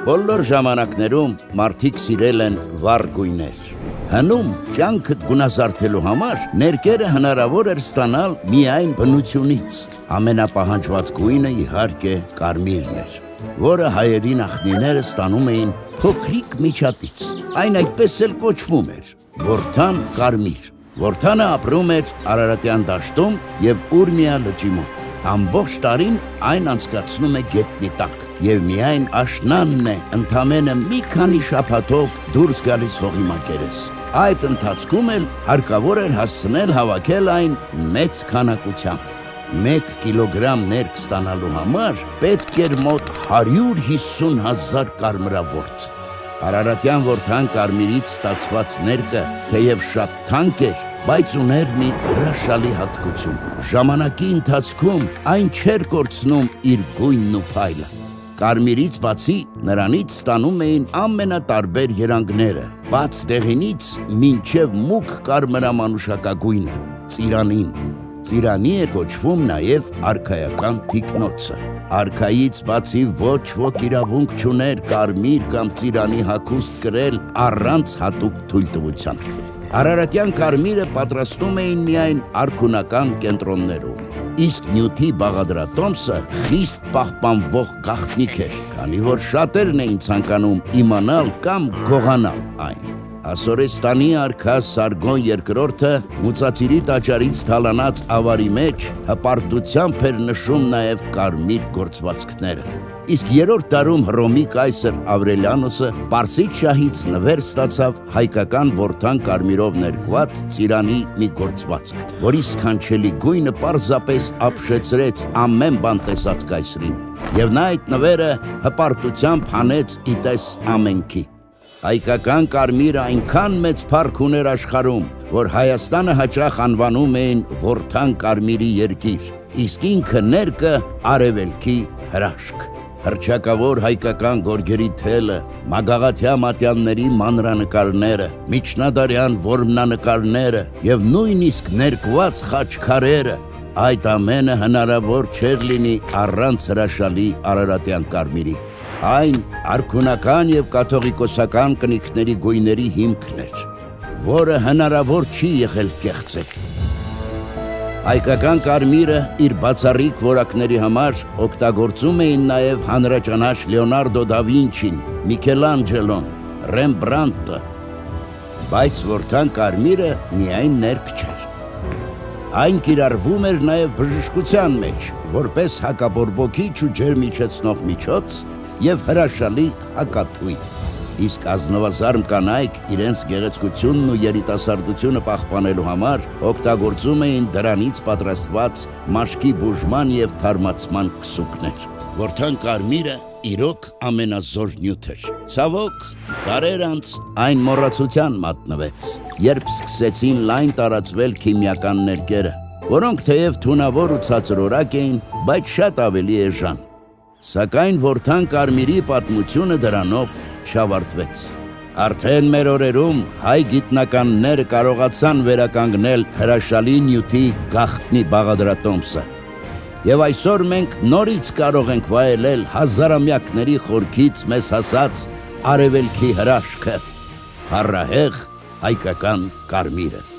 Բոլոր ժամանակներում մարդիկ սիրել են վառ գույներ։ Հնում կյանքը գունազարդելու համար ներկերը հնարավոր էր ստանալ միայն բնությունից։ Ամենապահանջված գույնը իհարկե կարմիրն էր, որը հայերի նախնիները ստանում էին փոքրիկ միջատից։ Այն այդպես էլ կոչվում էր Որթան կարմիր։ Որթանը ապրում էր Արարատյան դաշտում և Ուրմիա լճի մոտ։ Ամբողջ տարին այն անցկացնում է գետնի տակ և միայն աշնանն է ընդամենը մի քանի շաբաթով դուրս գալիս հողի մակերես։ Այդ ընթացքում էլ հարկավոր էր հասցնել հավաքել այն մեծ քանակությամբ։ 1 կիլոգրամ ներք ստանալու համար պետք էր մոտ 150,000 կարմրավորթ։ Արարատյան Որթան կարմիրից ստացված ներկը թեև շատ թանկ էր, բայց ուներ մի հրաշալի հատկություն։ Ժամանակի ընթացքում այն չէր կորցնում իր գույնն ու փայլը։ Կարմիրից բացի նրանից ստանում էին ամենատարբեր երանգները, բաց դեղինից մինչև մուգ կարմրամանուշակագույնը, ծիրանին։ Ծիրանի է կոչվում նաև արքայական թիկնոցը։ Արքայից բացի ոչ ոք իրավունք չուներ կարմիր կամ ծիրանի հագուստ կրել առանց հատուկ թույլտվության։ Արարատյան կարմիրը պատրաստում էին միայն արքունական կենտրոններում, իսկ նյութի բաղադրատոմսը խիստ պահպանվող գաղտնիք էր, քանի որ շատերն էին ցանկանում իմանալ կամ գողանալ այն։ Ասորեստանի արքա Սարգոն II մուծածիրի տաճարից թալանած ավարի մեջ հպարտությամբ էր նշում նաև կարմիր գործվածքները։ Իսկ 3-րդ դարում Հռոմի կայսր Ավրելիանոսը Պարսից շահից նվեր ստացավ հայկական Որթան կարմիրով ներկված ծիրանի մի գործվածք, որի սքանչելի գույնը պարզապես ապշեցրեց ամեն բան տեսած կայսրին, և նա այդ նվերը հպարտությամբ հանեց իտես ամենքի։ Հայկական կարմիրը այնքան մեծ փառք ուներ աշխարհում, որ Հայաստանը հաճախ անվանում էին Որթան կարմիրի երկիր, իսկ ինքը ներկը արևելքի հրաշք։ Հռչակավոր հայկական գորգերի թելը, մագաղաթյա մատյանների մանրանկարները, միջնադարյան որմնանկարները և նույնիսկ ներկված խաչքարերը, այդ ամենը հնարավոր չէր լինի առանց հրաշալի Արարատյան կարմիրի։ Այն արքունական և կաթողիկոսական կնիքների գույների հիմքն էր, որը հնարավոր չի եղել կեղծել։ Հայկական կարմիրը իր բացառիկ որակների համար օգտագործում էին նաև հանրաճանաչ Լեոնարդո դա Վինչին, Միքելանջելոն, Ռեմբրանտը, բայց Որթան կարմիրը միայն ներք չէր։ Այն կիրառվում էր նաև բժշկության մեջ, որպես հակաբորբոքիչ ու ջերմիջեցնող միջոց և հրաշալի հակաթույն։ Իսկ ազնվազարմ կանայք իրենց գեղեցկությունն ու երիտասարդությունը պահպանելու համար օգտագործում էին դրանից պատրաստված մաշկի բուժման և թարմացման քսուկներ։ Որթան կարմիրը իրոք ամենազոր նյութ էր։ Ցավոք, դարեր անց այն մոռացության մատնվեց, երբ սկսեցին լայն տարածվել քիմիական ներկերը, որոնք թեև թունավոր ու ցածրորակ էին, բայց շատ ավելի էժան։ Սակայն Որթան կարմիրի պատմությունը դրանով չավարտվեց։ Արդեն մեր օրերում հայ գիտնականները կարողացան վերականգնել հրաշալի նյութի գաղտնի բաղադրատոմսը։ Եվ այսօր մենք նորից կարող ենք վայելել հազարամյակների խորքից մեզ հասած արևելքի հրաշքը, փառահեղ հայկական կարմիրը։